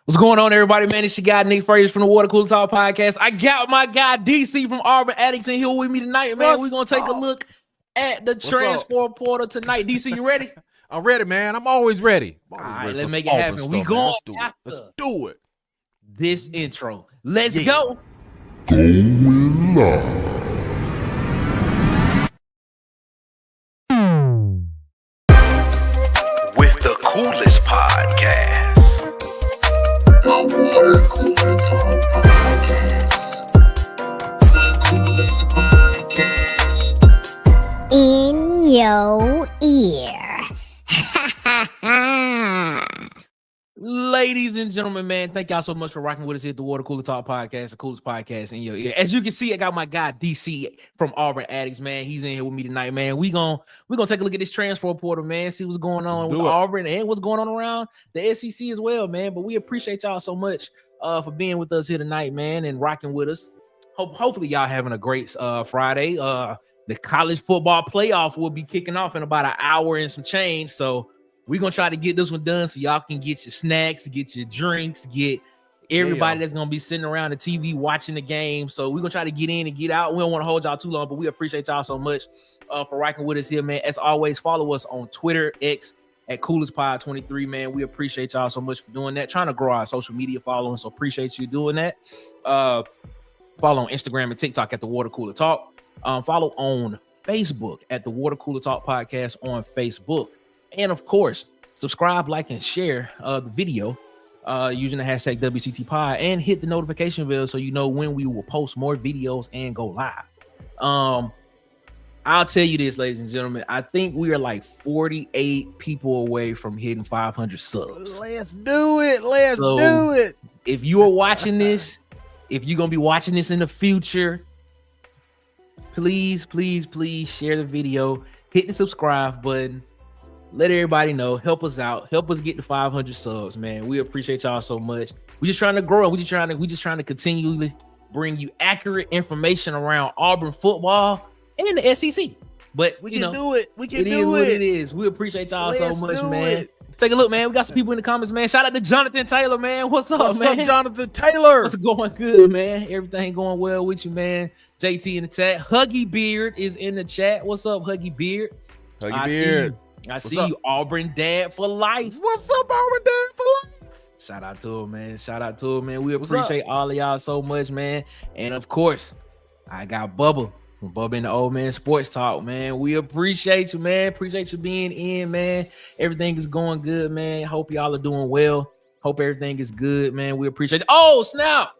What's going on, everybody, man? It's your guy, Nick Freeze from the Water Cooler Talk Podcast. I got my guy, DC from Auburn Addicts in here with me tonight, man. We're going to take a look at the transfer portal tonight. DC, you ready? I'm ready, man. I'm always ready. All right, let's make it happen. We going Let's do it. This intro. Let's go. Going live. With the coolest podcast. The Water Cooler Talk Podcast. The coolest podcast. In your ear. Ladies and gentlemen, man, thank y'all so much for rocking with us here at the Water Cooler Talk Podcast, the coolest podcast in your ear. As you can see, I got my guy DC from Auburn Addicts, man. He's in here with me tonight, man. We're gonna take a look at this transfer portal, man, see what's going on with Auburn and what's going on around the SEC as well, man. But we appreciate y'all so much for being with us here tonight, man, and rocking with us. Hopefully y'all having a great Friday. The college football playoff will be kicking off in about an hour and some change, so we're going to try to get this one done so y'all can get your snacks, get your drinks, get everybody that's going to be sitting around the TV watching the game. So we're going to try to get in and get out. We don't want to hold y'all too long, but we appreciate y'all so much for rocking with us here, man. As always, follow us on Twitter, X, at CoolestPod23, man. We appreciate y'all so much for doing that. Trying to grow our social media following, so appreciate you doing that. Follow on Instagram and TikTok at The Water Cooler Talk. Follow on Facebook at The Water Cooler Talk Podcast on Facebook. And of course, subscribe, like, and share the video using the hashtag WCTPod and hit the notification bell so you know when we will post more videos and go live. I'll tell you this, ladies and gentlemen, I think we are like 48 people away from hitting 500 subs. Let's do it. Let's do it. If you are watching this, if you're going to be watching this in the future, please, please, please share the video, hit the subscribe button. Let everybody know. Help us out. Help us get to 500 subs, man. We appreciate y'all so much. We're just trying to grow. We're just trying to continually bring you accurate information around Auburn football and the SEC. But we can do it. We can do it. It is what it is. We appreciate y'all so much, man. Take a look, man. We got some people in the comments, man. Shout out to Jonathan Taylor, man. What's up, man? What's up, Jonathan Taylor? What's going good, man? Everything going well with you, man. JT in the chat. Huggy Beard is in the chat. What's up, Huggy Beard? Huggy Beard. I see you, Auburn Dad for life. What's up, Auburn Dad for life? Shout out to him, man. Shout out to him, man. We appreciate all of y'all so much, man. And of course, I got Bubba from Bubba and The Old, man. Sports Talk, man. We appreciate you, man. Appreciate you being in, man. Everything is going good, man. Hope y'all are doing well. Hope everything is good, man. We appreciate it. Oh, snap.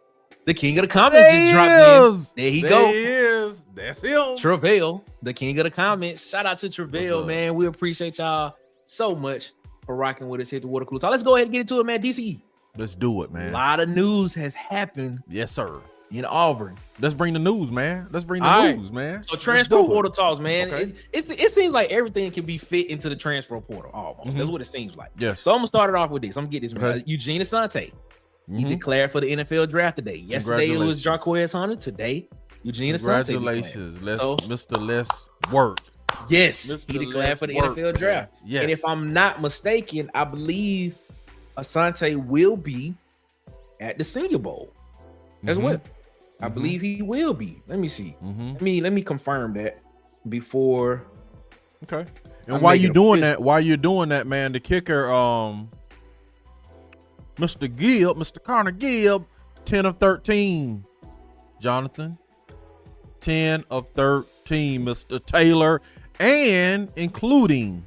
The king of the comments just dropped in. There he go. He is. That's him. Travell, the king of the comments. Shout out to Travell, man. We appreciate y'all so much for rocking with us here at the Water Cooler Talk. Let's go ahead and get into it, man. DC. Let's do it, man. A lot of news has happened. Yes, sir. In Auburn. Let's bring the news, man. Let's bring the news, man. So transfer portal talks, man. Okay. It seems like everything can be fit into the transfer portal almost. Mm-hmm. That's what it seems like. Yes. So I'm going to start it off with this. I'm going to get this, man. Okay. Eugene Asante. He declared for the NFL draft today. Yesterday it was Jarquez Hunter. Today, Eugene Asante. Congratulations, Mr. Les Work. Yes, he declared for the NFL draft. Yes. And if I'm not mistaken, I believe Asante will be at the Senior Bowl as well. I believe he will be. Let me see. Let me confirm that before. Okay. And while you're doing that, man, the kicker, Mr. Connor Gibb, 10 of 13. Jonathan, 10 of 13, Mr. Taylor, and including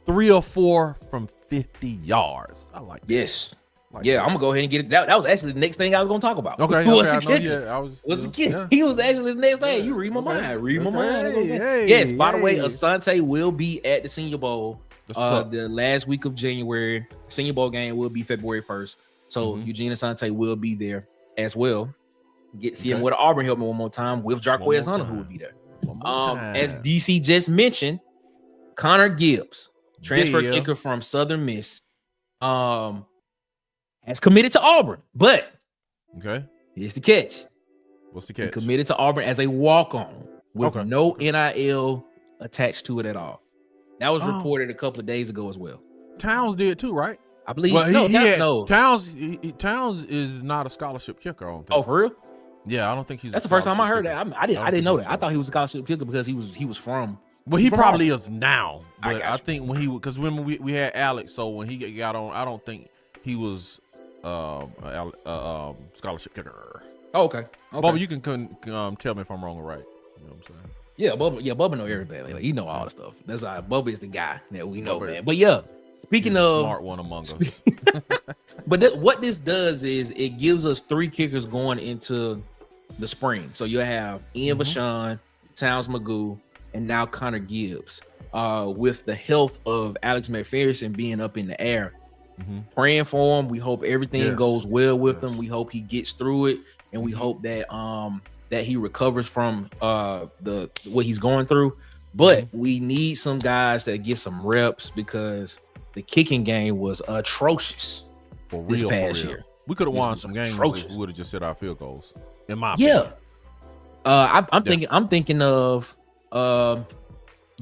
3 or 4 from 50 yards. I like that. Yes. I'm gonna go ahead and get it. That was actually the next thing I was gonna talk about. Okay. Who was the kicker? Was the kid? Yeah. He was actually the next thing. You read my mind. Read my mind. Yes. By the way, Asante will be at the Senior Bowl. The last week of January. Senior Bowl game will be February 1st. So Eugene Asante will be there as well. See him with Auburn helmet one more time with Jarquez Hunter, who will be there. As DC just mentioned, Connor Gibbs, transfer kicker from Southern Miss, has committed to Auburn, but here's the catch. What's the catch? He committed to Auburn as a walk-on with no NIL attached to it at all. That was reported a couple of days ago as well. Towns did too, right? I believe. Well, no. Towns is not a scholarship kicker. I don't think. Oh, for real? Yeah, I don't think he's. That's the first time I heard kicker. that. I didn't know that. I thought he was a scholarship kicker because he was from. Well, he from probably Auburn. is now, but I you. think when because when we had Alex, so when he got on, I don't think he was scholarship kicker. Oh, okay. Bubba, you can tell me if I'm wrong or right. You know what I'm saying? Yeah, Bubba know everything. Like, he know all the stuff. That's why Bubba is the guy that we know, Bubba, man. But yeah, speaking of smart one among us. But what this does is it gives us 3 kickers going into the spring. So you have Ian Vachon, Towns Magoo, and now Connor Gibbs. With the health of Alex McPherson being up in the air, praying for him. We hope everything goes well with him. We hope he gets through it, and we hope that that he recovers from what he's going through. But we need some guys that get some reps because the kicking game was atrocious this past year. We could have won some games if we would have just hit our field goals. In my opinion. I'm thinking of the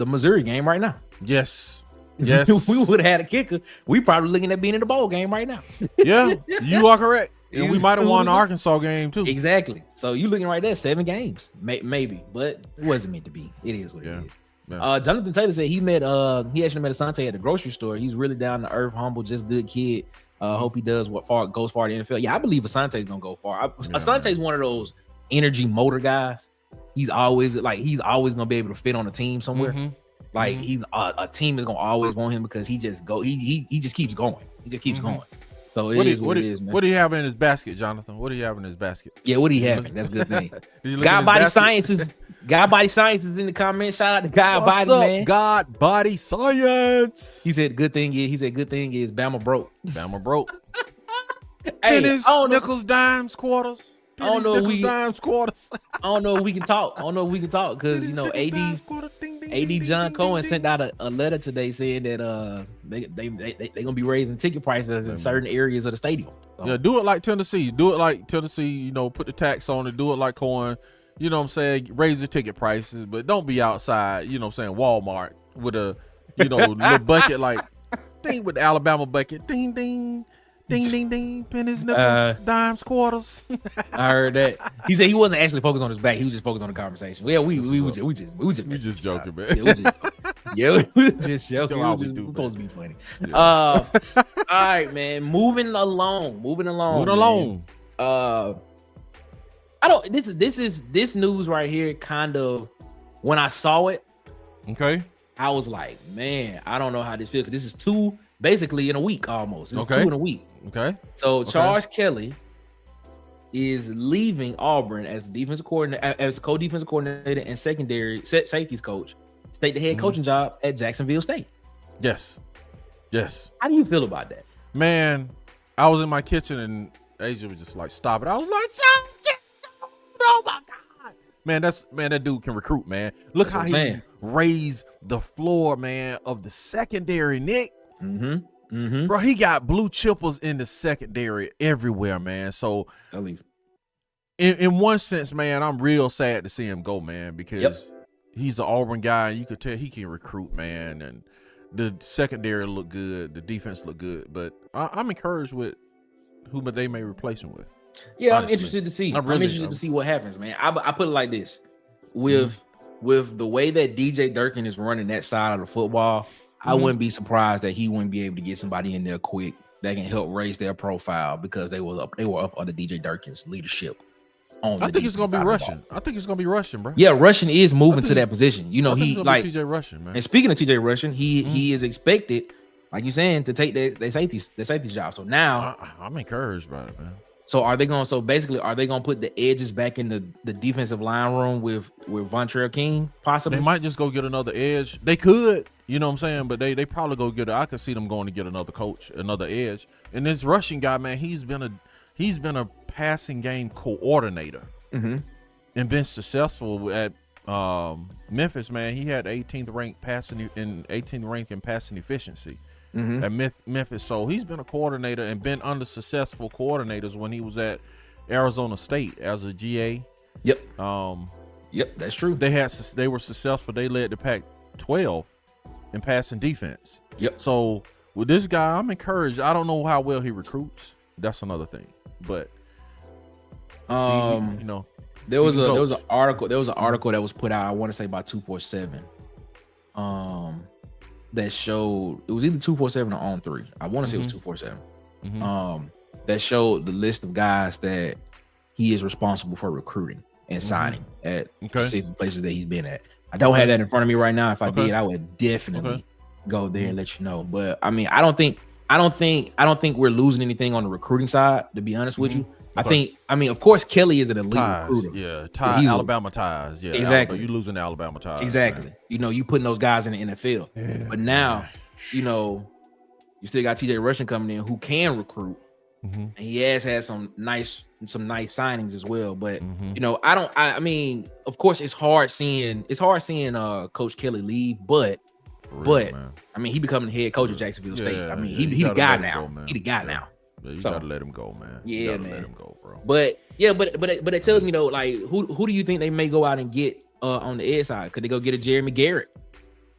Missouri game right now. Yes. If we would have had a kicker, we probably looking at being in the bowl game right now. Yeah, you are correct. And we might have won the Arkansas game too. Exactly. So you looking right there, 7 games, maybe, but it wasn't meant to be. It is what it is. Yeah. Jonathan Taylor said he actually met Asante at the grocery store. He's really down to earth, humble, just good kid. Hope he does goes far in the NFL. Yeah, I believe Asante's gonna go far. Asante's one of those energy motor guys. He's always gonna be able to fit on a team somewhere. Like he's a team is gonna always want him because he just keeps going. He just keeps going. So it is what it is, man. What do you have in his basket, Jonathan? What do you have in his basket? Yeah, what do you have? That's a good thing. God Body Sciences. God Body Sciences in the comments. Shout out to God Body, man. God Body Science. He said good thing is Bama broke. Bama broke. Hey, Pennies, nickels, dimes, quarters. I don't know if we dimes, quarters. I don't know if we can talk. Because AD John Cohen sent out a letter today saying that they gonna be raising ticket prices in certain areas of the stadium. So. Yeah, do it like Tennessee. Put the tax on it. Do it like Cohen. You know what I'm saying? Raise the ticket prices, but don't be outside. You know what I'm saying? Walmart with a little bucket like ding with the Alabama bucket. Ding ding. Ding, ding, ding, pennies, nickels, dimes, quarters. I heard that. He said he wasn't actually focused on his back. He was just focused on the conversation. Yeah, we just joking, man. We just joking. We supposed to be funny. Yeah. All right, man. Moving along. This news right here kind of, when I saw it, okay, I was like, man, I don't know how this feels. This is 2 basically in a week almost. It's 2 in a week. Okay. So Charles Kelly is leaving Auburn as defensive coordinator, as co-defensive coordinator and secondary safeties coach. Take the head coaching job at Jacksonville State. Yes. How do you feel about that? Man, I was in my kitchen and Asia was just like, stop it. I was like, Charles Kelly, oh my God. Man, that dude can recruit, man. Look how he raised the floor, man, of the secondary, Nick. Bro, he got blue chippers in the secondary everywhere, man. So in one sense, man, I'm real sad to see him go, man, because he's an Auburn guy and you could tell he can recruit, man, and the secondary look good, the defense look good, but I'm encouraged with who they may replace him with. Yeah, honestly. I'm interested to see. I'm interested to see what happens, man. I put it like this. With the way that DJ Durkin is running that side of the football, I wouldn't be surprised that he wouldn't be able to get somebody in there quick that can help raise their profile because they were up under DJ Durkin's leadership. I think it's gonna be Russian. I think it's gonna be Russian, bro. Yeah, Russian is moving to that position. You know, he like TJ Russian, man. And speaking of TJ Russian, he is expected, like you're saying, to take the safety job. So now I'm encouraged by it, man. So are they gonna put the edges back in the defensive line room with Vontrell King possibly? They might just go get another edge. They could, you know what I'm saying, but they probably go get I could see them going to get another coach, another edge. And this Russian guy, man, he's been a passing game coordinator and been successful at Memphis, man. He had 18th ranked in passing efficiency at Memphis. So he's been a coordinator and been under successful coordinators when he was at Arizona State as a GA. Yep, that's true. They were successful. They led the Pac-12 in passing defense. Yep. So with this guy, I'm encouraged. I don't know how well he recruits. That's another thing. But you know, there was an article that was put out, I want to say by 247. That showed it was either 247 or On 3. I want to say it was 247. That showed the list of guys that he is responsible for recruiting and signing at specific places that he's been at. I don't have that in front of me right now. If I did, I would definitely go there and let you know. But I mean, I don't think we're losing anything on the recruiting side, to be honest with you. I mean, of course, Kelly is an elite recruiter. Yeah, Alabama ties. Yeah, exactly. You losing the Alabama ties. Exactly. Man. You know, you putting those guys in the NFL. Yeah. But now, you know, you still got TJ Rushing coming in who can recruit. And he has had some nice signings as well. But you know, I mean, of course, it's hard seeing Coach Kelly leave, but man. I mean, he becoming the head coach of Jacksonville State. I mean, he the guy now. He the guy now. Yeah, you gotta let him go, man. Yeah, man. Let him go, bro. But it tells me though, like, who do you think they may go out and get on the edge side? Could they go get a Jeremy Garrett?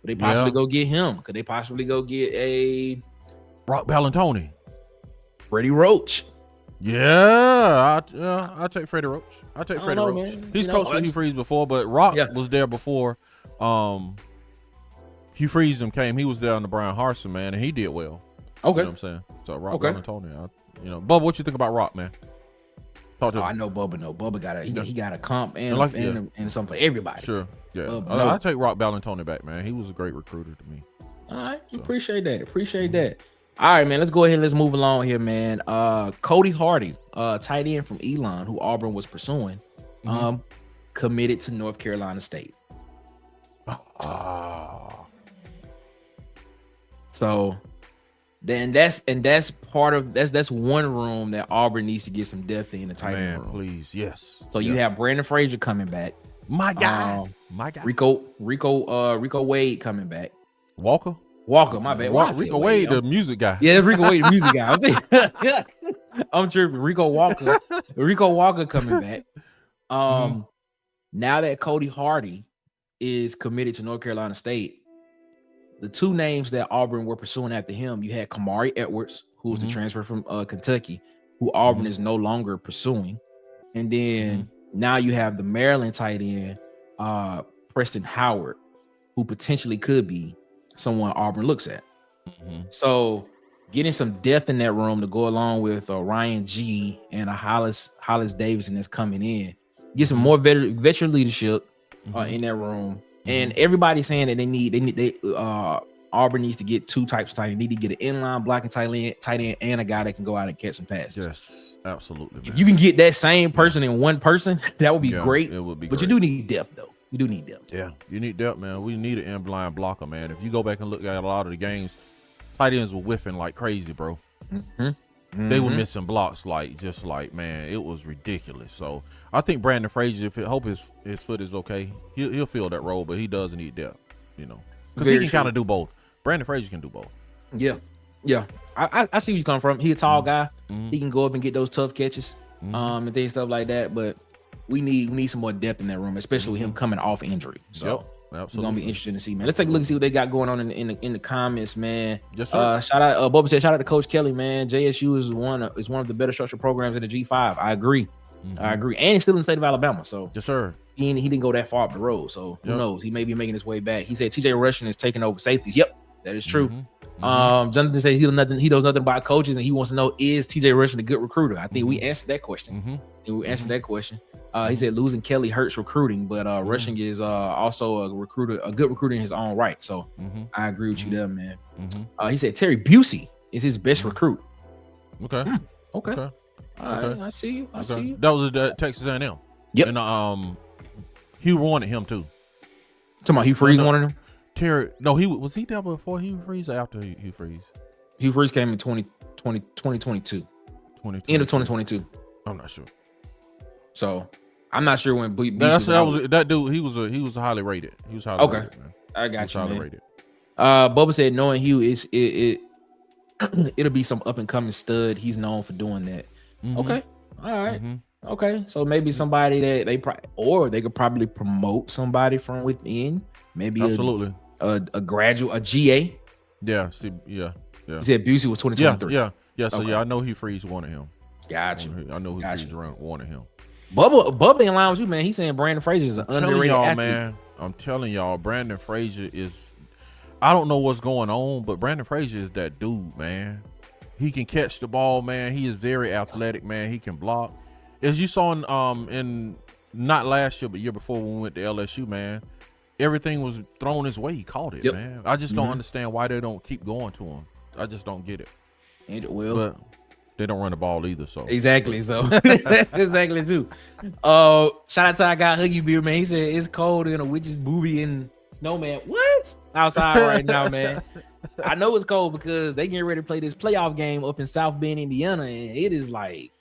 Could they possibly go get him? Could they possibly go get a Rock Ballantoni? Freddie Roach? Yeah, I'll take Freddie Roach. I'll take Freddie Roach. Man. He's coached for Hugh Freeze before, but Rock was there before. Hugh Freeze came. He was there on the Brian Harsin, man, and he did well. Okay, you know what I'm saying? So Rock Ballantoni, Bubba, what you think about Rock, man? Talk to me. I know Bubba. No, Bubba got a comp and something for everybody. Sure, yeah. I'll take Rock Ballantoni back, man. He was a great recruiter to me. All right, appreciate that. All right, man. Let's go ahead and let's move along here, man. Cody Hardy, tight end from Elon, who Auburn was pursuing, committed to North Carolina State. So then that's part of that's one room that Auburn needs to get some depth in the tight end room. Please, yes. So you have Brandon Frazier coming back. My guy. Rico Wade coming back. Walker, my bad. Rico Wade, the music guy. Yeah, that's Rico Wade, the music guy. I'm tripping. Rico Walker coming back. Now that Cody Hardy is committed to North Carolina State, the two names that Auburn were pursuing after him, you had Kamari Edwards, who was the transfer from Kentucky, who Auburn is no longer pursuing. And then now you have the Maryland tight end, Preston Howard, who potentially could be someone Auburn looks at. So getting some depth in that room to go along with Ryan G and a Hollis Davidson that's coming in, get some more veteran leadership in that room. And everybody's saying that Auburn needs to get two types of tight end. They need to get an inline blocking tight end and a guy that can go out and catch some passes. Yes, absolutely. Man. If you can get that same person in one person, that would be great. It would be but great. You do need depth, though. You do need depth. Yeah, you need depth, man. We need an inline blocker, man. If you go back and look at a lot of the games, tight ends were whiffing like crazy, bro. They were missing blocks man, it was ridiculous. So I think Brandon Frazier, hope his foot is okay, he'll fill that role, but he does need depth, because he can kind of do both. Brandon Frazier can do both. Yeah. I see where you come from. He a tall guy. He can go up and get those tough catches, and things stuff like that. But we need some more depth in that room, especially with him coming off injury. So it's gonna be interesting to see, man. Let's take a look and see what they got going on in the comments, man. Yes, sir. Shout out, Bubba said, shout out to Coach Kelly, man. JSU is one of the better structured programs in the G5. I agree. And he's still in the state of Alabama. So yes, sir. He didn't go that far up the road. So who knows? He may be making his way back. He said TJ Rushing is taking over safeties. Yep, that is true. Jonathan says he knows nothing about coaches, and he wants to know, is TJ Rushing a good recruiter? I think we answered that question. He said losing Kelly hurts recruiting, but Rushing is also a good recruiter in his own right. So I agree with you there, man. He said Terry Busey is his best recruit. Okay. All right, I see you. That was at Texas A&M. Yep. And Hugh wanted him too. Talking about Hugh Freeze wanted him? Terry, no, was he there before Hugh Freeze or after Hugh Freeze? Hugh Freeze came in 2022. End of 2022. I'm not sure. So I'm not sure when that dude. He was highly rated. He was highly rated, man. I got you, highly man. Rated. Bubba said knowing Hugh it'll be some up and coming stud. He's known for doing that. Okay. All right. Okay. So maybe somebody that they could probably promote somebody from within. Maybe absolutely a graduate, a GA Yeah. See, yeah. He said Busey was 2023. Yeah. So Okay. yeah, I know Hugh Freeze wanted him. Got you. I know Hugh Freeze wanted him. Bubba in line with you, man. He's saying Brandon Frazier is an underrated athlete. Man. I'm telling y'all, Brandon Frazier is. I don't know what's going on, but Brandon Frazier is that dude, man. He can catch the ball, man. He is very athletic, man. He can block. As you saw in not last year, but year before when we went to LSU, man, everything was thrown his way. He caught it, man. I just don't understand why they don't keep going to him. I just don't get it. But they don't run the ball either, so exactly. So exactly too. Shout out to our guy Huggy Beer, man. He said it's cold in a witch's booby and snowman. What? Outside right now, man. I know it's cold because they getting ready to play this playoff game up in South Bend, Indiana, and it is like,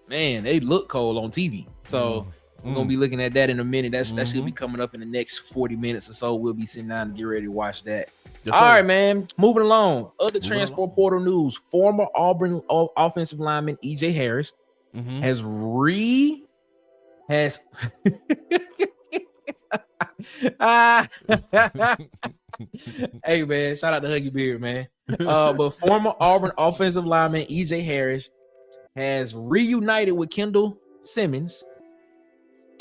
man, they look cold on TV. So we're gonna be looking at that in a minute. That should be coming up in the next 40 minutes or so. We'll be sitting down and get ready to watch that. Yes, all right, man. Moving along. Other transfer portal news. Former Auburn offensive lineman E.J. Harris has hey, man. Shout out to Huggy Beard, man. But former Auburn offensive lineman E.J. Harris has reunited with Kendall Simmons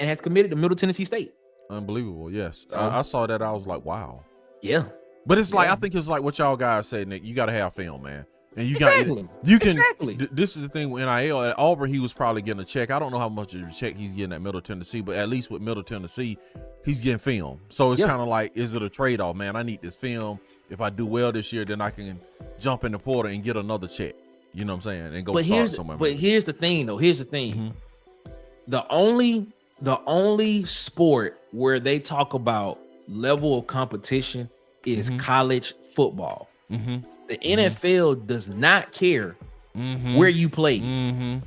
and has committed to Middle Tennessee State. Unbelievable. Yes. I saw that. I was like, wow. Yeah. But it's like, I think it's like what y'all guys say, Nick. You got to have film, man. And you exactly. You can. Exactly. This is the thing with NIL. At Auburn, he was probably getting a check. I don't know how much of a check he's getting at Middle Tennessee, but at least with Middle Tennessee, he's getting film. So it's kind of like, is it a trade-off, man? I need this film. If I do well this year, then I can jump in the portal and get another check. You know what I'm saying? And go start somewhere. But here's the thing, though. Here's the thing. The only sport where they talk about level of competition is college football. The NFL does not care where you play. You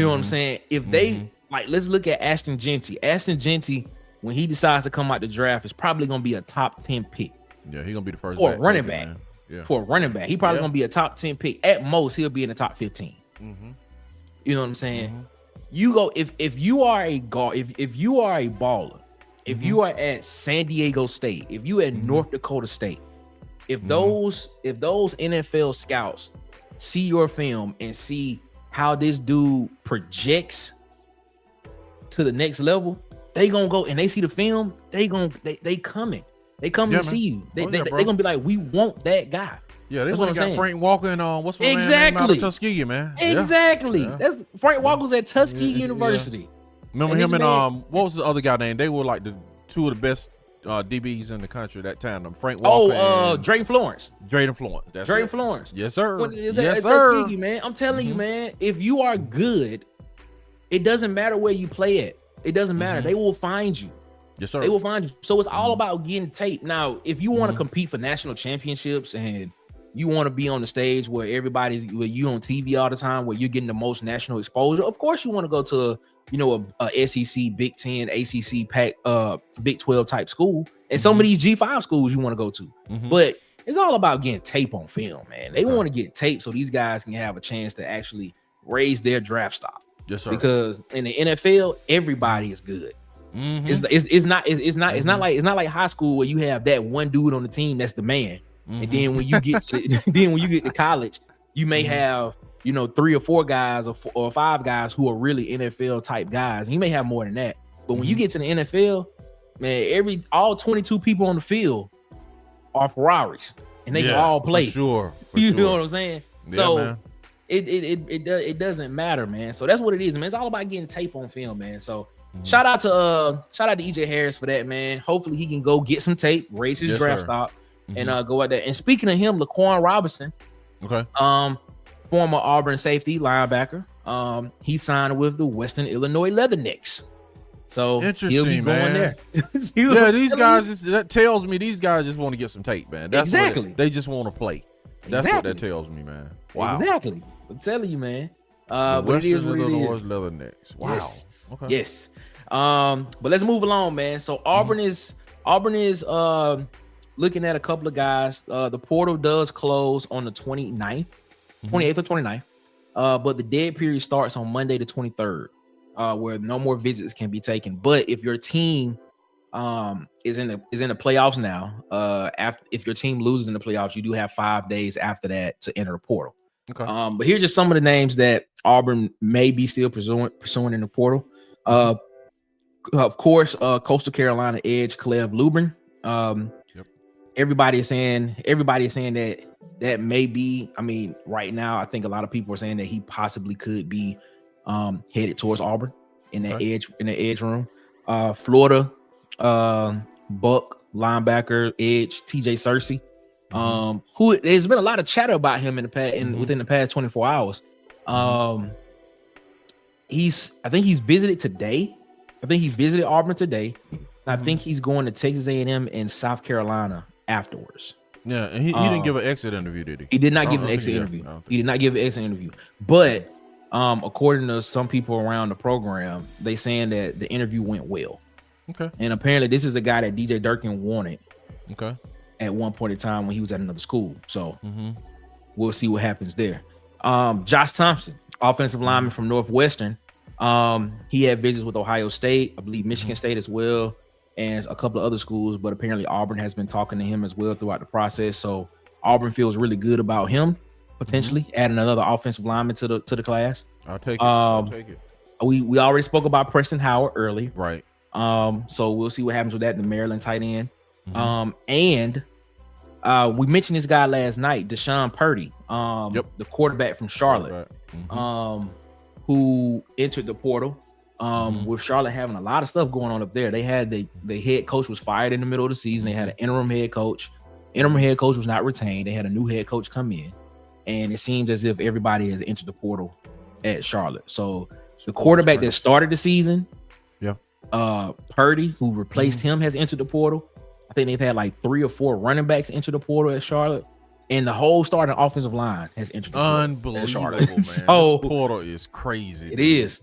know what I'm saying? If they like, let's look at Ashton Genty. Ashton Genty, when he decides to come out the draft, is probably gonna be a top 10 pick. Yeah, he's gonna be the first for a running back. Yeah. For a running back, he probably gonna be a top 10 pick. At most, he'll be in the top 15. You know what I'm saying? You go if you are a guard, if you are a baller, if you are at San Diego State, if you at North Dakota State, if those NFL scouts see your film and see how this dude projects to the next level, they gonna go and they see the film. They coming to see you. They gonna be like, we want that guy. Yeah, they got saying. Frank Walker and what's my exactly name out of Tuskegee, man. Exactly. Yeah. That's Frank Walker's at Tuskegee University. Remember him and what was the other guy name? They were like the two of the best DBs in the country that time. Frank Walker. Drayton Florence. Drayton Florence. That's Drayton it. Florence. Yes, sir. Yes, sir. Tuskegee, man. I'm telling you, man. If you are good, it doesn't matter where you play at. It doesn't matter. They will find you. Yes, sir. They will find you. So it's all about getting tape. Now, if you want to compete for national championships and you want to be on the stage where you on TV all the time, where you're getting the most national exposure, of course you want to go to a SEC, Big 10, ACC, Pac, Big 12 type school, and some of these G5 schools you want to go to. But it's all about getting tape on film, man. They want to get tape so these guys can have a chance to actually raise their draft stock. Yes, sir. Because in the NFL, everybody is good. It's not like high school where you have that one dude on the team that's the man. And then when you get to college, you may have 3 or 4 guys or 5 guys who are really NFL type guys. And you may have more than that. But when you get to the NFL, man, all 22 people on the field are Ferraris, and they can all play. For sure. You know what I'm saying? Yeah, so man. it doesn't matter, man. So that's what it is, man. It's all about getting tape on film, man. So shout out to EJ Harris for that, man. Hopefully he can go get some tape, raise his draft stock, and go out there. And speaking of him, Laquan Robinson, former Auburn safety linebacker, he signed with the Western Illinois Leathernecks. So he'll be going there. These guys, that tells me these guys just want to get some tape, man. That's exactly. They just want to play. That's what that tells me, man. Wow. Exactly. I'm telling you, man. Western Illinois Leathernecks. Wow. Yes. Okay. Yes. But let's move along, man. So Auburn is looking at a couple of guys. The portal does close on the 28th or 29th. But the dead period starts on Monday the 23rd, where no more visits can be taken. But if your team is in the playoffs now. If your team loses in the playoffs, you do have 5 days after that to enter the portal. Okay. But here's just some of the names that Auburn may be still pursuing in the portal. Of course, Coastal Carolina edge Caleb Lubin. Everybody is saying that may be. I mean, right now, I think a lot of people are saying that he possibly could be headed towards Auburn in that edge room. Florida, Buck linebacker edge TJ Searcy. Who there's been a lot of chatter about him in the past within the past 24 hours. I think he's visited today. I think he visited Auburn today. I think he's going to Texas A&M and South Carolina afterwards. Yeah, and he didn't give an exit interview, did he? He did not give an exit interview. He did not give an exit interview. But according to some people around the program, they saying that the interview went well. Okay. And apparently this is a guy that DJ Durkin wanted. Okay. At one point in time when he was at another school. So we'll see what happens there. Josh Thompson, offensive lineman from Northwestern. He had visits with Ohio State, I believe Michigan State as well, and a couple of other schools, but apparently Auburn has been talking to him as well throughout the process. So Auburn feels really good about him potentially adding another offensive lineman to the class. I'll take it. We already spoke about Preston Howard early. Right. So we'll see what happens with that, the Maryland tight end. And we mentioned this guy last night, Deshaun Purdy, the quarterback from Charlotte, who entered the portal. With Charlotte having a lot of stuff going on up there. They had the head coach was fired in the middle of the season. They had an interim head coach. Interim head coach was not retained. They had a new head coach come in, and it seems as if everybody has entered the portal at Charlotte. So the quarterback that started the season, Purdy, who replaced him, has entered the portal. I think they've had like 3 or 4 running backs enter the portal at Charlotte, and the whole starting offensive line has entered the portal. Unbelievable, man. So this portal is crazy. It is.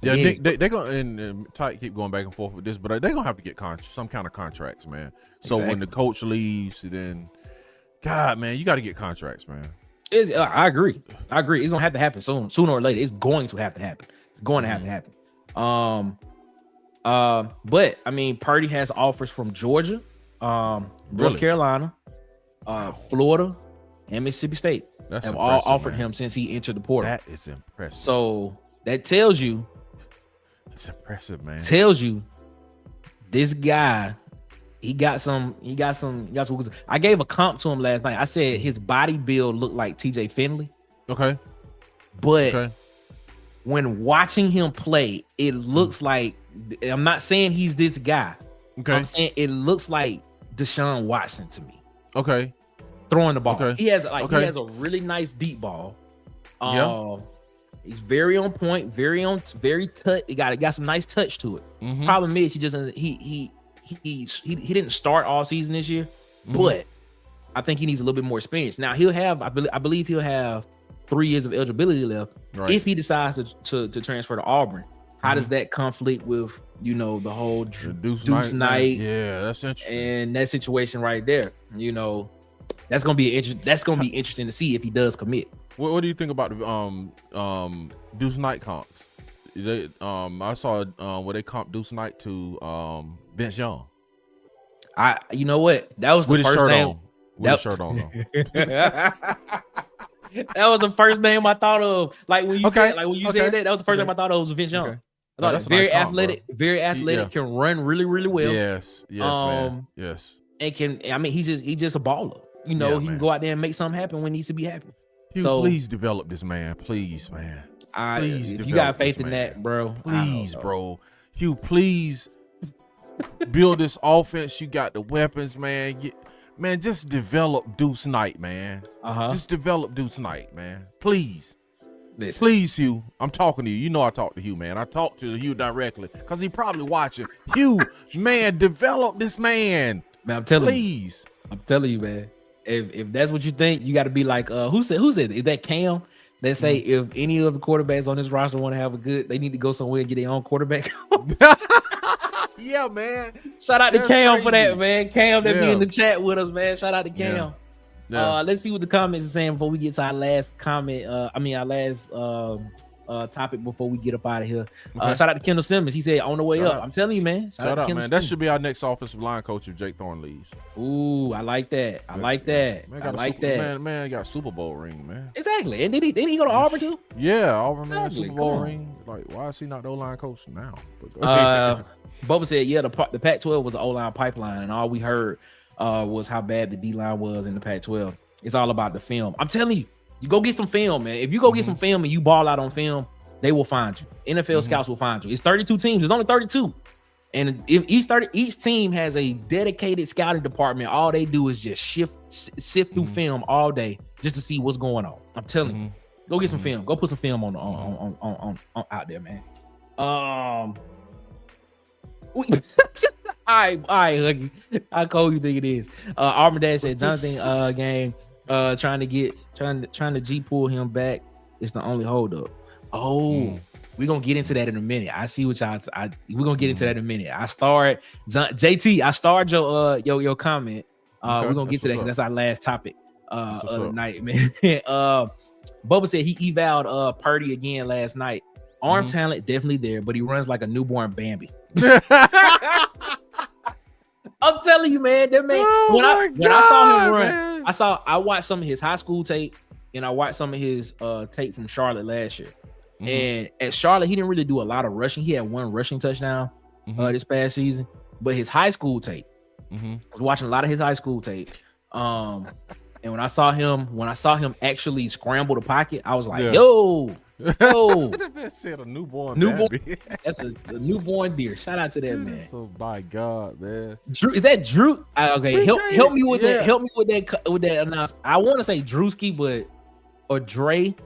Yeah, they're gonna and Tight keep going back and forth with this, but they're gonna have to get some kind of contracts, man. So when the coach leaves, then God, man, you got to get contracts, man. I agree. It's gonna have to happen sooner or later. It's going to have to happen. It's going to have to happen. But I mean, Purdy has offers from Georgia, North Carolina, Florida, and Mississippi State. Have all offered him since he entered the portal. That is impressive. So that tells you. It's impressive, man. Tells you this guy, he got some. I gave a comp to him last night. I said his body build looked like TJ Finley. Okay. But when watching him play, it looks like, I'm not saying he's this guy. Okay. I'm saying it looks like Deshaun Watson to me. Okay. Throwing the ball. He has he has a really nice deep ball. He's very on point, very touch. He got some nice touch to it. Problem is he didn't start all season this year, but I think he needs a little bit more experience. Now he'll have, I believe he'll have 3 years of eligibility left if he decides to transfer to Auburn. How does that conflict with the whole Deuce Knight? Yeah, that's interesting. And that situation right there, that's gonna be interesting to see if he does commit. What do you think about the Deuce Knight comps? I saw where they comp Deuce Knight to Vince Young. You know what? That was the first name. With his shirt on. That was the first name I thought of. Like when you said that was the first name I thought of was Vince Young. I thought very athletic, can run really, really well. Yes, man. Yes. And he's just a baller. He can go out there and make something happen when he needs to be happy. Hugh, please develop this man. Please, man. Please, if you got faith in that, bro. Please, bro. Hugh, please build this offense. You got the weapons, man. Man, just develop Deuce Knight, man. Just develop Deuce Knight, man. Please. Listen. Please, Hugh. I'm talking to you. I talk to Hugh, man. I talk to Hugh directly because he probably watching. Hugh, man, develop this man. Man, I'm telling you, man. If that's what you think, you got to be like, who said? Is that Cam? They say if any of the quarterbacks on this roster want to have they need to go somewhere and get their own quarterback. Yeah, man. Shout out to Cam for that, man. Cam that be in the chat with us, man. Shout out to Cam. Let's see what the comments are saying before we get to our last comment. Our last topic before we get up out of here. Okay. Shout out to Kendall Simmons. He said on the way Shout up. out. I'm telling you, man. Shout out, to Kendall man. That Simmons. should be our next offensive line coach if Jake Thorne leaves. Ooh, I like that. I like that. Man, I like that. Man, got a Super Bowl ring, man. Exactly. And did he go to Auburn too? Yeah, Auburn, man, Exactly. Super Bowl Come on. ring. Like, why is he not the O-line coach now? Bubba said, yeah, the Pac-12 was an O-line pipeline, and all we heard was how bad the D-line was in the Pac-12. It's all about the film. I'm telling you, you go get some film, man. If you go get some film and you ball out on film, they will find you. NFL scouts will find you. It's 32 teams. There's only 32. And if each team has a dedicated scouting department, all they do is just sift through film all day just to see what's going on. I'm telling you, go get some film. Go put some film on out there, man. All right, Huggy. How cold you think it is? Auburn Dad said Jonathan game trying to G pull him back. It's the only holdup. Oh, we're gonna get into that in a minute. I see what y'all. We're gonna get into that in a minute. I starred JT. I starred your comment. We're gonna get to that because that's our last topic of the night, man. Bubba said he evaled Purdy again last night. Arm talent definitely there, but he runs like a newborn Bambi. I'm telling you, man. That man. When I saw him run, man. I watched some of his high school tape, and I watched some of his tape from Charlotte last year. And at Charlotte, he didn't really do a lot of rushing. He had one rushing touchdown this past season, but his high school tape, I was watching a lot of his high school tape. And when I saw him actually scramble the pocket, I was like, yo. That man said a newborn. That's a newborn deer. Shout out to that man. So by God, man. Drew, is that Drew? Okay, help me with that. Help me with that announcement. I want to say Drewski, or Dre.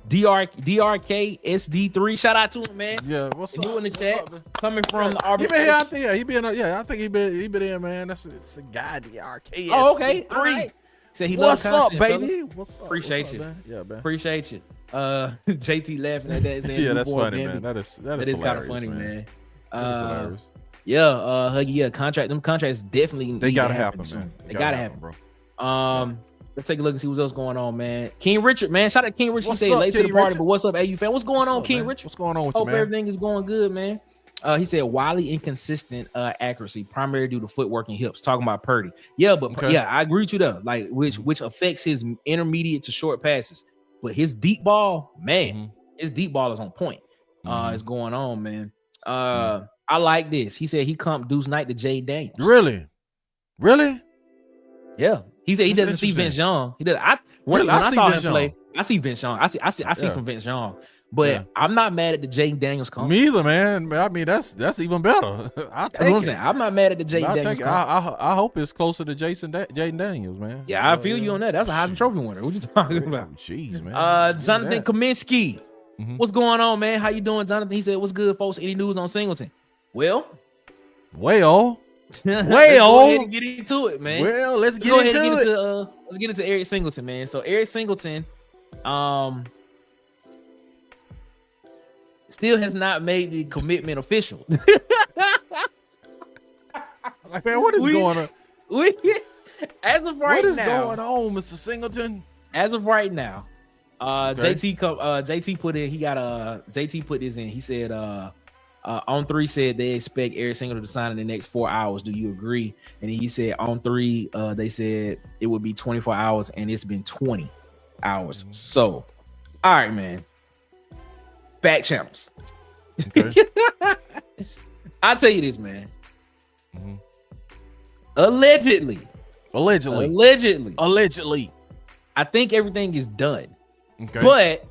DRK SD3. Shout out to him, man. Yeah, what's up? You in the chat? Up, coming from the Auburn. I think he been in, man. It's a guy, DRK. Oh, okay. Right. Said he what's up, content, baby? Fellas. What's up? Appreciate you. Man? Yeah, man. Appreciate you. JT laughing at that. Yeah, that's funny, man. That is kind of funny, man. Hilarious. Huggy, yeah, them contracts definitely they gotta happen, man. They gotta happen, bro. Let's take a look and see what's else going on, man. King Richard, man. Shout out to King Richard. He said late to the party, but what's up, AU fan? What's going on, King Richard? What's going on with you, man? Hope everything is going good, man. He said wildly inconsistent accuracy, primarily due to footwork and hips. Talking about Purdy. Yeah, but yeah, I agree with you though. Like which affects his intermediate to short passes. But his deep ball, man, his deep ball is on point. It's going on, man. I like this. He said he comped Deuce Knight to Jay Daniels. Really? Yeah. He said he doesn't see Vince Young. He does. When I saw him play, I see Vince Young. I see some Vince Young. But I'm not mad at the Jay Daniels comp. Me either, man. I mean, that's even better. I'll take it. What I'm saying. I'm not mad at the Jay Daniels comp. I hope it's closer to Jaden Daniels, man. Yeah, I feel you on that. That's a Heisman Trophy winner. What you talking about? Jeez, man. Jonathan Kaminsky. What's going on, man? How you doing, Jonathan? He said, what's good, folks? Any news on Singleton? Well, let's go ahead and get into it, man. Well, let's get into Eric Singleton, man. So Eric Singleton, still has not made the commitment official. Like, man, what is going on? As of right now, what is going on, Mr. Singleton? As of right now, JT put in. JT put this in. He said, On 3 said they expect Eric Singleton to sign in the next 4 hours. Do you agree? And he said On 3, they said it would be 24 hours, and it's been 20 hours. So, all right, man. Back channels. Okay. I'll tell you this, man. Allegedly, I think everything is done. Okay. But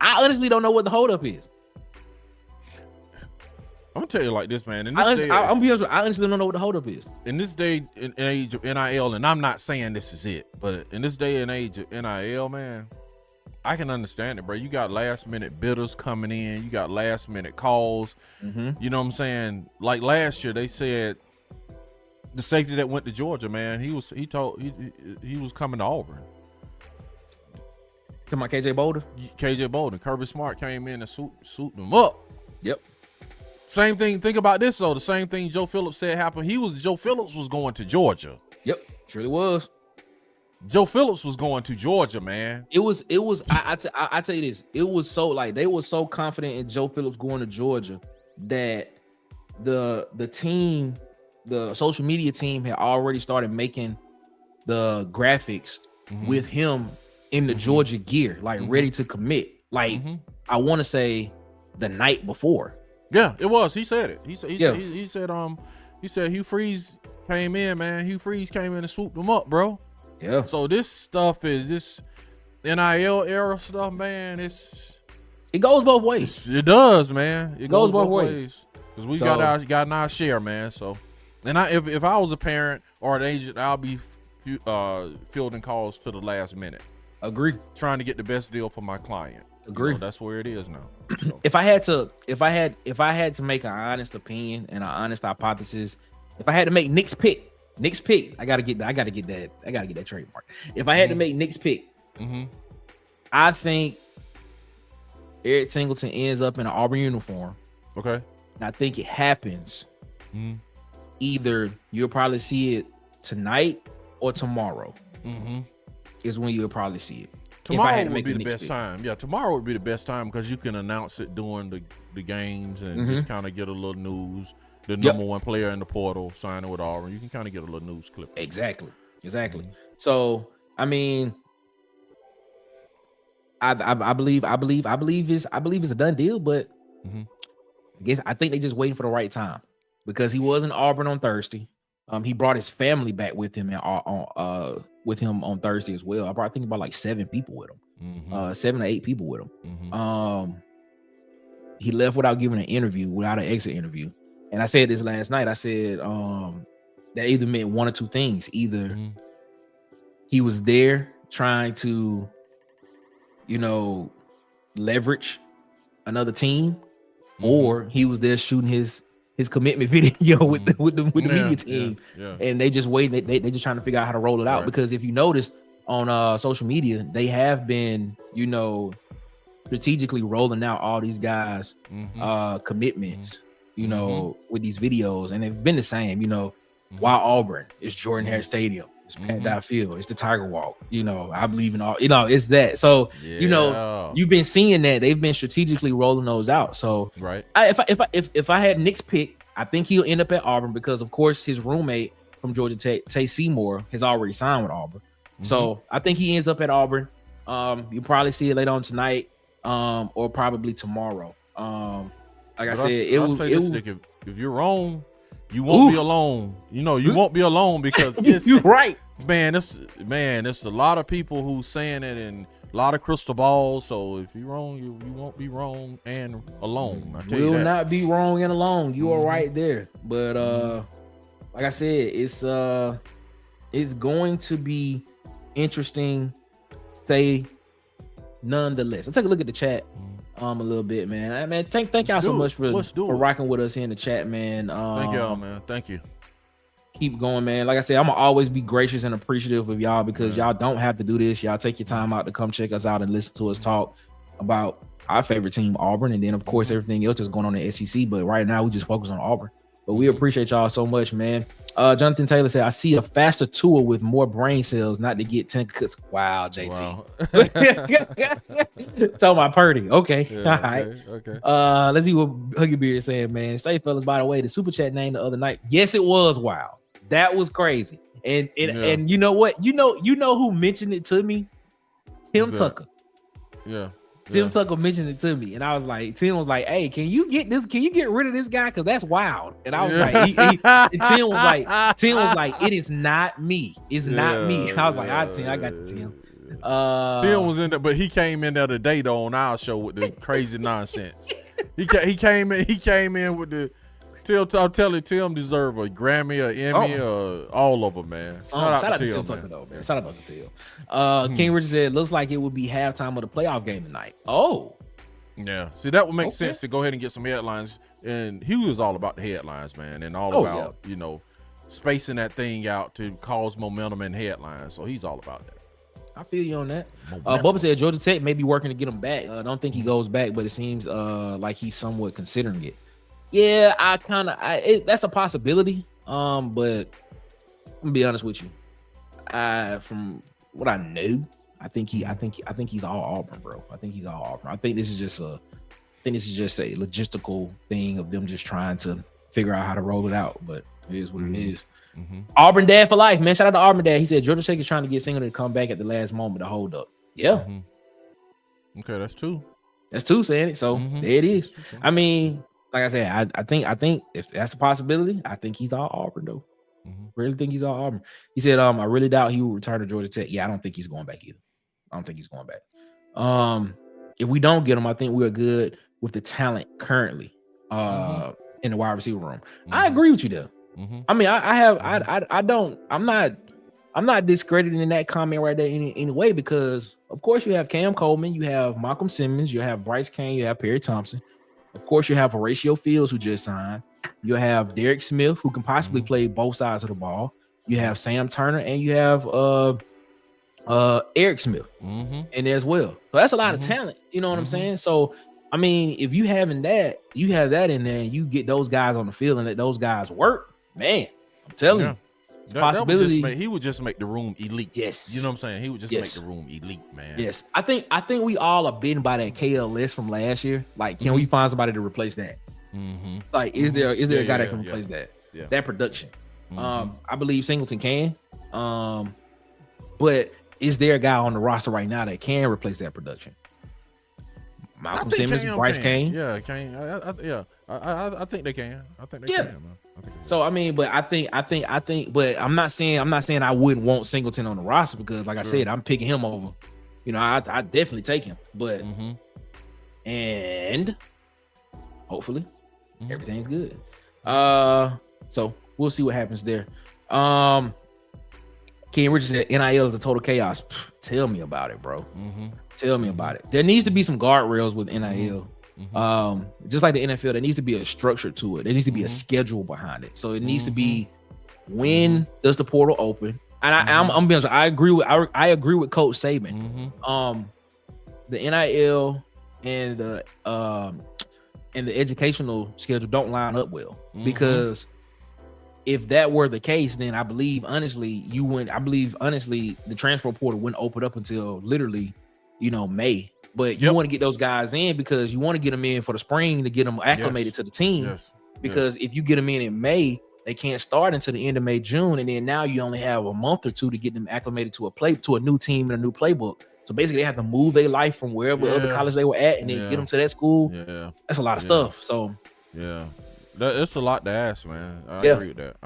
I honestly don't know what the holdup is. I'm gonna tell you like this, man. I'm be honest with you, I honestly don't know what the holdup is. In this day and age of NIL, and I'm not saying this is it, but in this day and age of NIL, man, I can understand it, bro. You got last minute bidders coming in, you got last minute calls. You know what I'm saying? Like last year, they said the safety that went to Georgia, man, he was coming to Auburn. Come on, KJ Bolden. Kirby Smart came in and suited him up. Yep. Same thing. Think about this though. The same thing Joe Phillips said happened. Joe Phillips was going to Georgia. Yep, surely was. Joe Phillips was going to Georgia, man. It was. I tell you this. It was so like they were so confident in Joe Phillips going to Georgia that the team, the social media team, had already started making the graphics with him in the Georgia gear, like ready to commit. Like I want to say the night before. Yeah, it was. He said it. He said Hugh Freeze came in, man. Hugh Freeze came in and swooped him up, bro. Yeah. So this stuff is this NIL era stuff, man. It goes both ways. It does, man. It goes both ways. Because we got our share, man. So, and if I was a parent or an agent, I'll be fielding calls to the last minute. Agree. Trying to get the best deal for my client. Agree. That's where it is now. So. If I had to make an honest opinion and an honest hypothesis, if I had to make Nick's pick, I gotta get that trademark. If I had to make Nick's pick, I think Eric Singleton ends up in an Auburn uniform. Okay. And I think it happens. Either you'll probably see it tonight or tomorrow. Is when you'll probably see it. Tomorrow would be the best time. Yeah, tomorrow would be the best time because you can announce it during the games and just kind of get a little news. The number one player in the portal signing with Auburn. You can kind of get a little news clip. Exactly. So I mean, I believe it's a done deal, but I think they just waiting for the right time because he was in Auburn on Thursday. He brought his family back with him on Thursday as well. I think about like 7 people with him, 7 or 8 people with him. He left without giving an interview, without an exit interview. And I said this last night. I said that either meant one or two things. Either he was there trying to, leverage another team, or he was there shooting his commitment video with the media team, and they just waiting. They just trying to figure out how to roll it out. Because if you noticed on social media, they have been strategically rolling out all these guys commitments, with these videos, and they've been the same. Why Auburn? It's Jordan Hare Stadium. It's Pat Dye Field. It's the Tiger Walk. I believe in all. It's that. So you've been seeing that they've been strategically rolling those out. So if I had Nick's pick, I think he'll end up at Auburn because of course his roommate from Georgia Tech, Tay Seymour, has already signed with Auburn. So I think he ends up at Auburn. You'll probably see it later on tonight, or probably tomorrow. Like I said, if you're wrong, you won't be alone. You won't be alone because you're right, man. It's a lot of people who saying it and a lot of crystal balls. So if you're wrong, you won't be wrong and alone. I tell you that. Not be wrong and alone. You are right there. But like I said, it's going to be interesting. Say nonetheless. Let's take a look at the chat. A little bit, man. Thank y'all so much for rocking with us here in the chat, man. Thank y'all, man. Thank you. Keep going, man. Like I said, I'm gonna always be gracious and appreciative of y'all because y'all don't have to do this. Y'all take your time out to come check us out and listen to us talk about our favorite team, Auburn, and then of course everything else that's going on in the SEC. But right now we just focus on Auburn. But we appreciate y'all so much, man. Jonathan Taylor said, I see a faster tour with more brain cells, not to get 10 cuts. Wow, JT. Wow. Talking about Purdy. Okay. Yeah, all right. Okay. Let's see what Huggy Beard is saying, man. Say, fellas, by the way, the super chat name the other night. Yes, it was wild. That was crazy. And you know what? You know who mentioned it to me? Tim Tucker. Yeah. Tim Tucker mentioned it to me, and I was like, Tim was like, "Hey, can you get rid of this guy? Because that's wild." And I was like, and Tim was like, "It is not me. It's not me." I was like, Tim, I got the Tim." Tim was in there, but he came in there today though on our show with the crazy nonsense. He came in with the. I'm telling you, Tim deserve a Grammy, or Emmy, or all of them, man. Shout out to Tim Tucker, though, man. Shout out to Tim. King Richard said, looks like it would be halftime of the playoff game tonight. Oh. Yeah. See, that would make sense to go ahead and get some headlines. And Hugh is all about the headlines, man, and all about, spacing that thing out to cause momentum and headlines. So he's all about that. I feel you on that. Bubba said Georgia Tech may be working to get him back. I don't think he goes back, but it seems like he's somewhat considering it. Yeah, that's a possibility. But I'm gonna be honest with you. From what I knew. I think he's all Auburn, bro. I think he's all Auburn. I think this is just a logistical thing of them just trying to figure out how to roll it out. But it is what it is. Auburn dad for life, man. Shout out to Auburn dad. He said Georgia Tech is trying to get Singleton to come back at the last moment to hold up. Yeah. Okay, that's two. That's two saying it. So there it is. I mean, like I said, I think if that's a possibility, I think he's all Auburn though. Really think he's all Auburn. He said, I really doubt he will return to Georgia Tech. Yeah, I don't think he's going back either. I don't think he's going back. If we don't get him, I think we're good with the talent currently in the wide receiver room. I agree with you there. I mean, I'm not discrediting in that comment right there in any way, because of course you have Cam Coleman, you have Malcolm Simmons, you have Bryce Kane, you have Perry Thompson. Of course you have Horatio Fields, who just signed. You have Derek Smith, who can possibly play both sides of the ball. You have Sam Turner, and you have Eric Smith in there as well. So that's a lot of talent. You know what I'm saying? So I mean, if you have that in there, and you get those guys on the field and let those guys work, man, I'm telling you, possibility. He would just make the room elite. Yes, you know what I'm saying. He would just make the room elite, man. Yes, I think we all are bitten by that KLS from last year. Like, can we find somebody to replace that? Like, is there a guy that can replace that production? I believe Singleton can. But is there a guy on the roster right now that can replace that production? Malcolm Simmons, Bryce Kane. Yeah, Kane. I think they can. I think they can. Man. So I mean, but I think, but I'm not saying I wouldn't want Singleton on the roster, because, like I said, I'm picking him over. You know, I definitely take him. But and hopefully everything's good. So we'll see what happens there. Ken Richards said NIL is a total chaos. Tell me about it, bro. Tell me about it. There needs to be some guardrails with NIL. Just like the NFL, there needs to be a structure to it. There needs to be a schedule behind it. So it needs to be, when does the portal open? And I'm being honest, I agree with Coach Saban. The NIL and the educational schedule don't line up well, because if that were the case, then I believe honestly the transfer portal wouldn't open up until literally, May. But you want to get those guys in, because you want to get them in for the spring to get them acclimated to the team. Because if you get them in May, they can't start until the end of May, June, and then now you only have a month or two to get them acclimated to a new team and a new playbook. So basically, they have to move their life from wherever other college they were at, and then get them to that school. That's a lot of stuff. So it's a lot to ask, man. I agree with that.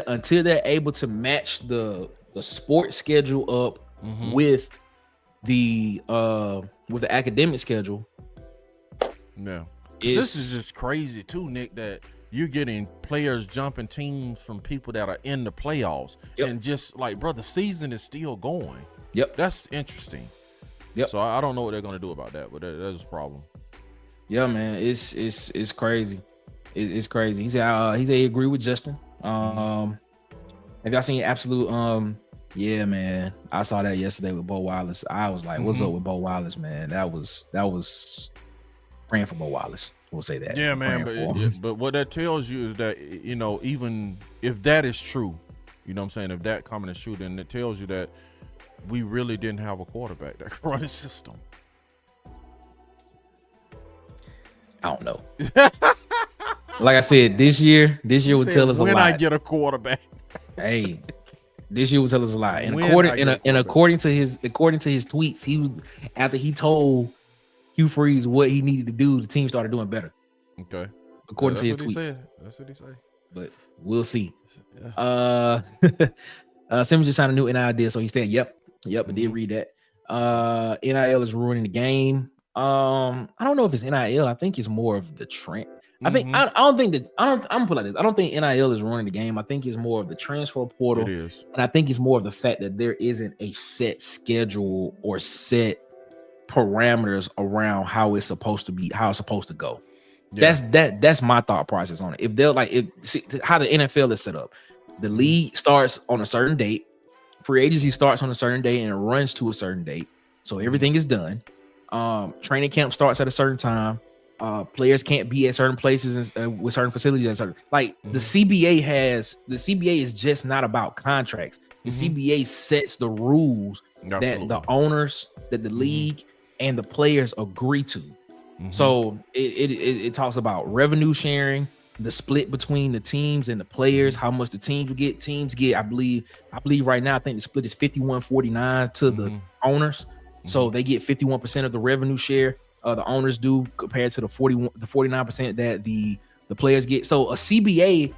Until they're able to match the sports schedule up with the academic schedule. This is just crazy too, Nick, that you're getting players jumping teams from people that are in the playoffs, and just like, bro, the season is still going. That's interesting. So I don't know what they're gonna do about that, but that's a problem. Yeah, man, it's crazy. It's crazy. He said he agree with Justin. Have y'all seen Absolute? Yeah, man. I saw that yesterday with Bo Wallace. I was like, what's up with Bo Wallace, man? That was praying for Bo Wallace. We'll say that. Yeah, man. But what that tells you is that, even if that is true, you know what I'm saying? If that comment is true, then it tells you that we really didn't have a quarterback that could run the system. I don't know. Like I said, this year would tell us a lot. When I get a quarterback. Hey, this year would tell us a lot. And according to his tweets, he was, after he told Hugh Freeze what he needed to do, the team started doing better. Okay. According to his tweets. That's what he said. But we'll see. Simmons just signed a new NIL deal, so he's saying, yep, I did read that. NIL is ruining the game. I don't know if it's NIL. I think it's more of the trend. I think I'm gonna put it like this. I don't think NIL is ruining the game. I think it's more of the transfer portal. It is. And I think it's more of the fact that there isn't a set schedule or set parameters around how it's supposed to be, how it's supposed to go. That's my thought process on it. If they're like, how the NFL is set up, the league starts on a certain date, free agency starts on a certain date, and it runs to a certain date. So everything is done. Training camp starts at a certain time. Players can't be at certain places with certain facilities and certain, like the CBA is just not about contracts. The CBA sets the rules that the owners, that the league and the players agree to. So it talks about revenue sharing, the split between the teams and the players, how much the teams will get. Teams get, I believe right now, I think the split is 51-49 to the owners. So they get 51% of the revenue share. The owners do, compared to the 49% that the players get. So a CBA,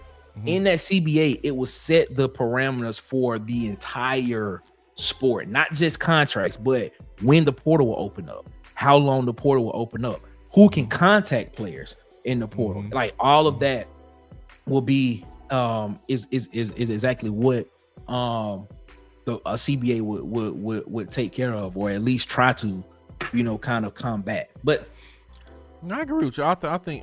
in that CBA, it will set the parameters for the entire sport, not just contracts, but when the portal will open up, how long the portal will open up, who can contact players in the portal, like all of that will be is exactly what a CBA would take care of, or at least try to, kind of combat. But I agree with you. I think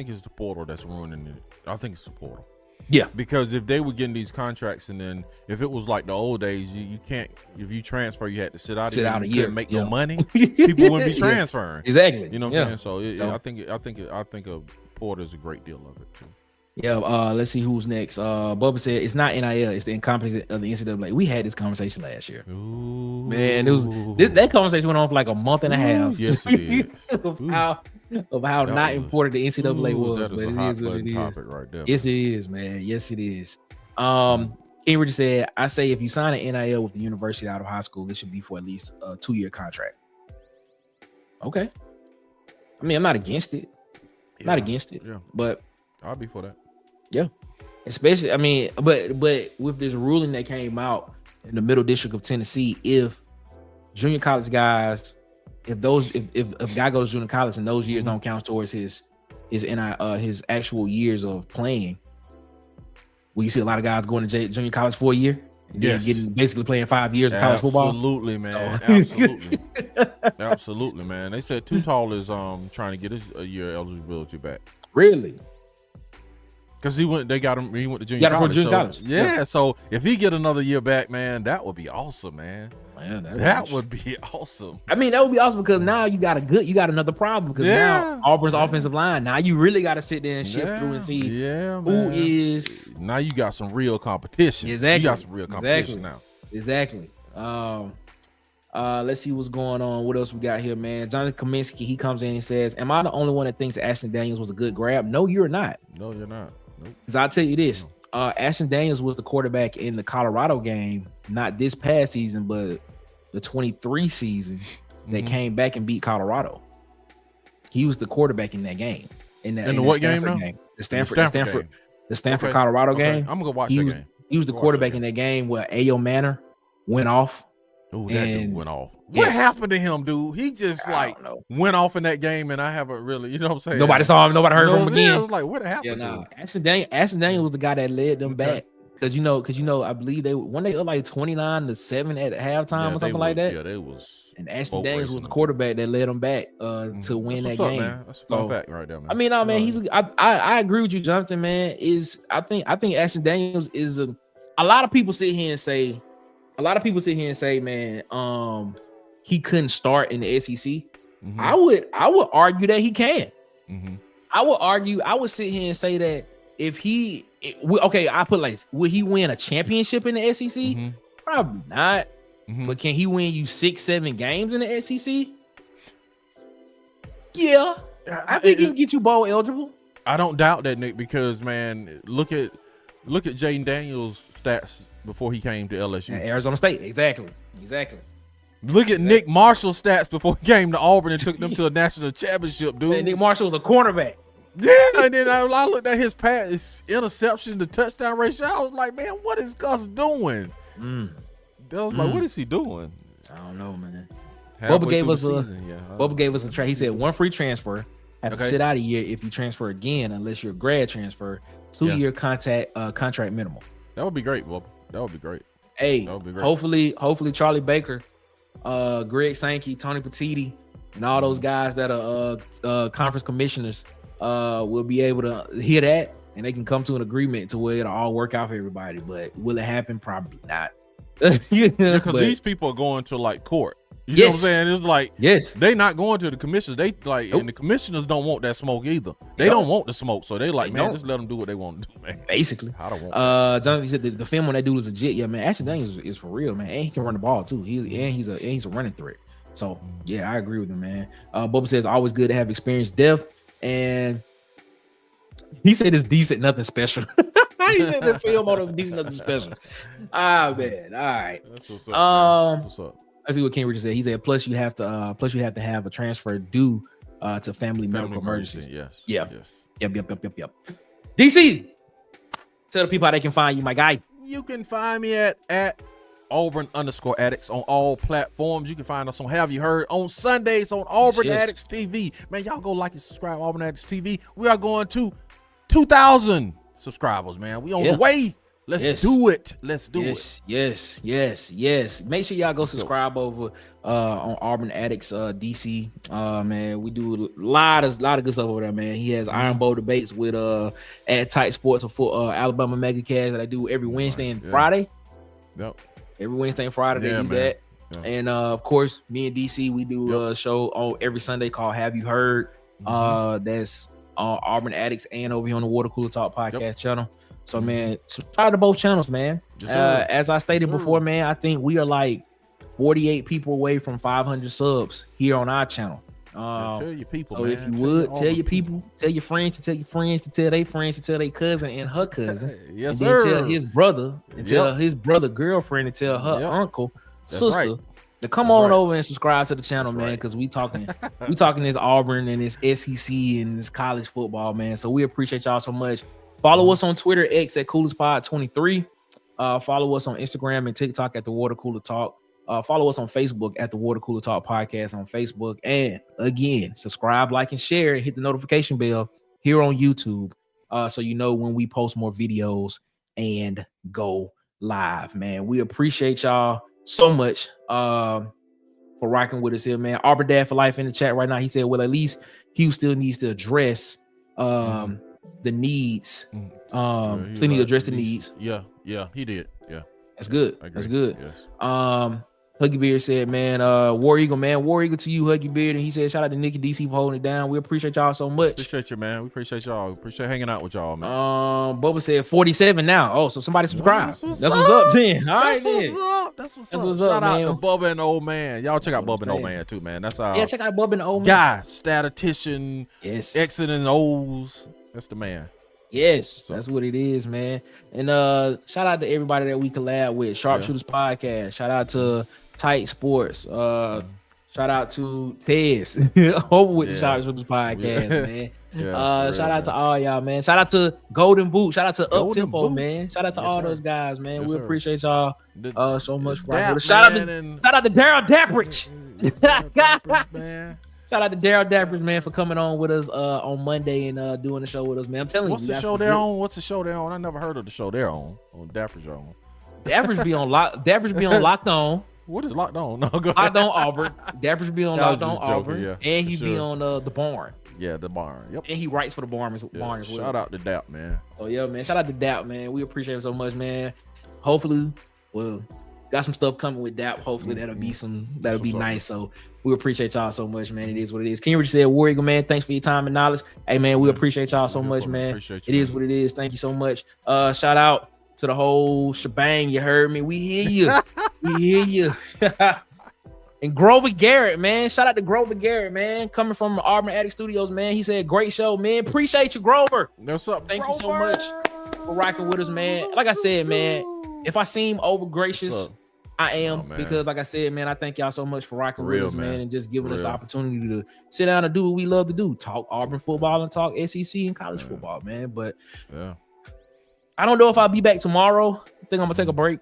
it's the portal that's ruining it. I think it's the portal. Yeah, because if they were getting these contracts, and then if it was like the old days, you can't, if you transfer, you had to sit out a year, make no money. People wouldn't be transferring. Exactly. You know what I'm saying? So I think a portal is a great deal of it too. Yeah. Let's see who's next. Bubba said it's not NIL, it's the incompetence of the NCAA. We had this conversation last year. Ooh. Man, it was that conversation went on for like a month and a half. Yes, it did. of how not important the NCAA was, but it is what it is. Right there. Yes, it is, man. Yes, it is. King Richard said, I say if you sign an NIL with the university out of high school, it should be for at least a 2-year contract. Okay. I mean, I'm not against it. But I'll be for that. Yeah. Especially, I mean, but with this ruling that came out in the Middle District of Tennessee, if junior college guys, if a guy goes to junior college and those years don't count towards his actual years of playing, we see a lot of guys going to junior college for a year and then getting basically playing 5 years of college football. Absolutely, man. So. Absolutely, man. They said Too Tall is trying to get his year eligibility back. Really? Because he went to junior college. Yeah, so if he get another year back, man, that would be awesome, man. That would be awesome. I mean, that would be awesome, because now you got another problem, because now Auburn's offensive line, now you really got to sit there and shift through and see who is. Now you got some real competition. Exactly. You got some real competition now. Exactly. Let's see what's going on. What else we got here, man? Jonathan Kaminsky, he comes in and says, am I the only one that thinks Ashton Daniels was a good grab? No, you're not. No, you're not. Nope. Because I'll tell you this, Ashton Daniels was the quarterback in the Colorado game, not this past season, but the 23 season that came back and beat Colorado. He was the quarterback in that game. In the what Stanford game? The Stanford Colorado game. I'm gonna go watch that game. He was the quarterback in that game where Ayo Manor went off. Oh, that dude went off. What happened to him, dude? He just went off in that game, and I haven't really, you know what I'm saying? Nobody saw him. Nobody heard from him again. I was like, what happened to him? Ashton Daniels was the guy that led them back. Because I believe they up like 29-7 at halftime or something like that. Yeah, they was. And Ashton Daniels was the quarterback that led them back to win that game. Man. That's a fun fact right there, man. I mean, man, I agree with you, Jonathan, man. I think Ashton Daniels is a lot of people sit here and say, man, he couldn't start in the SEC. I would argue that he can. I would sit here and say that if I put like, would he win a championship in the SEC? Probably not. But can he win you 6-7 games in the SEC? Yeah, I think he can get you bowl eligible. I don't doubt that, Nick, because man, look at Jaden Daniels' stats before he came to LSU. At Arizona State, exactly. Look at Nick Marshall's stats before he came to Auburn and took them to a national championship, dude. Nick Marshall was a cornerback. Yeah, and then I looked at his pass, interception to touchdown ratio. I was like, man, what is Gus doing? I was like, what is he doing? I don't know, man. Bubba gave us a try. He said 1 free transfer. Have to sit out a year if you transfer again, unless you're a grad transfer. 2-year contract minimum. That would be great, Bubba. That would be great. Hey, hopefully Charlie Baker, Greg Sankey, Tony Petitti, and all those guys that are conference commissioners will be able to hear that, and they can come to an agreement to where it'll all work out for everybody. But will it happen? Probably not. Because these people are going to like court. You know what I'm saying? It's like, yes, they not going to the commissioners. They like, Nope. and the commissioners don't want that smoke either. They Nope. don't want the smoke, so they like, They man, don't. just let them do what they want to do, man. basically. I don't want. Jonathan said the film on that dude is legit. Yeah, man. Ashton Daniels is for real, man. And he can run the ball too. He's a running threat. So yeah, I agree with him, man. Bubba says always good to have experienced death, and he said it's decent, nothing special. He said the film on him decent, nothing special. Man. All right. That's what's up. Man. What's up? I see what King Richard said. He said, plus you have to have a transfer due to family medical emergencies. Yes. Yeah. Yes. Yep. DC, tell the people how they can find you, my guy. You can find me at Auburn_Addicts on all platforms. You can find us on Have You Heard on Sundays on Auburn Yes. Addicts-TV. Man, y'all go like and subscribe Auburn Addicts-TV. We are going to 2,000 subscribers, man. We on the way. Let's do it. Let's do it. Yes. Make sure y'all go subscribe over on Auburn Addicts DC. Man, we do a lot of good stuff over there, man. He has Iron Bowl debates with at Tight Sports for Alabama Megacast that I do every Wednesday and Friday. Yep. Every Wednesday and Friday they do that. Yeah. And of course, me and DC, we do a show on every Sunday called Have You Heard? That's on Auburn Addicts and over here on the Water Cooler Talk podcast channel. So man, subscribe to both channels, man. Yes, sir. As I stated before, man, I think we are like 48 people away from 500 subs here on our channel. Tell your people, so man. if you would tell your people, tell your friends to tell your friends to tell their friends to tell their cousin and her cousin. Yes, and sir. then tell his brother and tell his brother girlfriend and tell her uncle, sister. Right. To come on over and subscribe to the channel, man, because we talking this Auburn and this SEC and this college football, man. So we appreciate y'all so much. Follow us on Twitter, X at CoolersPod23. Follow us on Instagram and TikTok at the Water Cooler Talk. Follow us on Facebook at the Water Cooler Talk Podcast on Facebook. And again, subscribe, like, and share, and hit the notification bell here on YouTube, so you know when we post more videos and go live, man. We appreciate y'all so much for rocking with us here, man. Auburn Dad for Life in the chat right now. He said, well, at least Hugh still needs to address the needs. Still need to address the needs. Yeah, he did. Yeah. That's good. That's good. Yes. Huggy Beard said, man, War Eagle to you, Huggy Beard. And he said, shout out to Nicky DC for holding it down. We appreciate y'all so much. Appreciate you, man. We appreciate y'all. Appreciate hanging out with y'all, man. Bubba said 47 now. Oh, so somebody subscribe. That's what's up, then. All right, then. That's what's up. Shout out to Bubba and The Old Man. Y'all check out Bubba and The Old Man too, man. That's our check out Bubba and The Old Man. guy, statistician, Yes. X's and O's. That's the man. Yes, that's what it is, man. And shout out to everybody that we collab with. Sharpshooters Podcast. Shout out to Tight Sports. Shout out to Tez over with the Sharpshooters Podcast, man. Shout out to all y'all, man. Shout out to Golden Boot. Shout out to Up Tempo, man. Shout out to all those guys, man. We appreciate y'all so much. Shout out to Daryl Dappridge. Shout out to Daryl Dappridge, man, for coming on with us on Monday and doing the show with us, man. I'm telling you. What's the show they're on? What's the show they're on? I never heard of the show they're on Dappridge on. Dappridge be on Locked On. What is Locked On? No, go Locked On Auburn. Dappridge be on Locked On Auburn. Yeah, and he be on the Barn. Yeah, the Barn. Yep. And he writes for the Barn as well. Shout out to Dap, man. So yeah, man. Shout out to Dap, man. We appreciate him so much, man. Hopefully, got some stuff coming with Dap. Hopefully that'll be nice. So we appreciate y'all so much, man. It is what it is. King Richard said, War Eagle, man, thanks for your time and knowledge. Hey, man, we appreciate y'all so much, man. It is what it is. Thank you so much. Shout out to the whole shebang. You heard me. We hear you. We hear you. And Grover Garrett, man. Shout out to Grover Garrett, man. Coming from Auburn Addicts Studios, man. He said, great show, man. Appreciate you, Grover. What's up, Thank you so much for rocking with us, man. Like I said, man, if I seem over gracious, I am, because like I said, man, I thank y'all so much for rocking with us, man, and just giving us the opportunity to sit down and do what we love to do, talk Auburn football and talk SEC and college football, man. But I don't know if I'll be back tomorrow. I think I'm gonna take a break.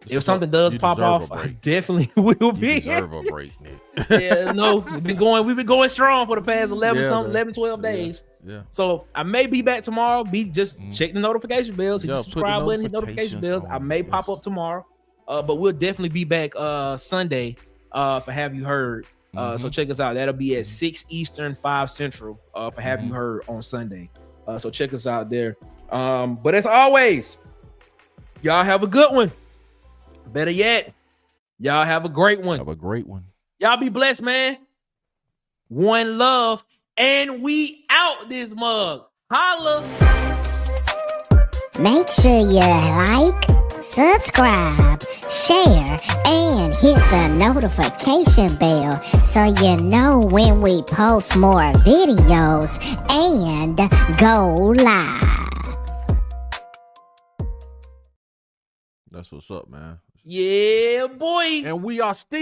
If something does pop off, I definitely will be. You deserve a break, Nick. We've been going strong for the past 12 days. Yeah. So I may be back tomorrow. Check the notification bells, hit the subscribe button, hit notification bells. I may pop up tomorrow. But we'll definitely be back Sunday for Have You Heard. So check us out. That'll be at 6 Eastern, 5 Central for Have You Heard on Sunday. So check us out there. But as always, y'all have a good one. Better yet, y'all have a great one. Have a great one. Y'all be blessed, man. One love, and we out this mug. Holla. Make sure you like, subscribe, share, and hit the notification bell so you know when we post more videos and go live. That's what's up, man. Yeah, boy. And we are still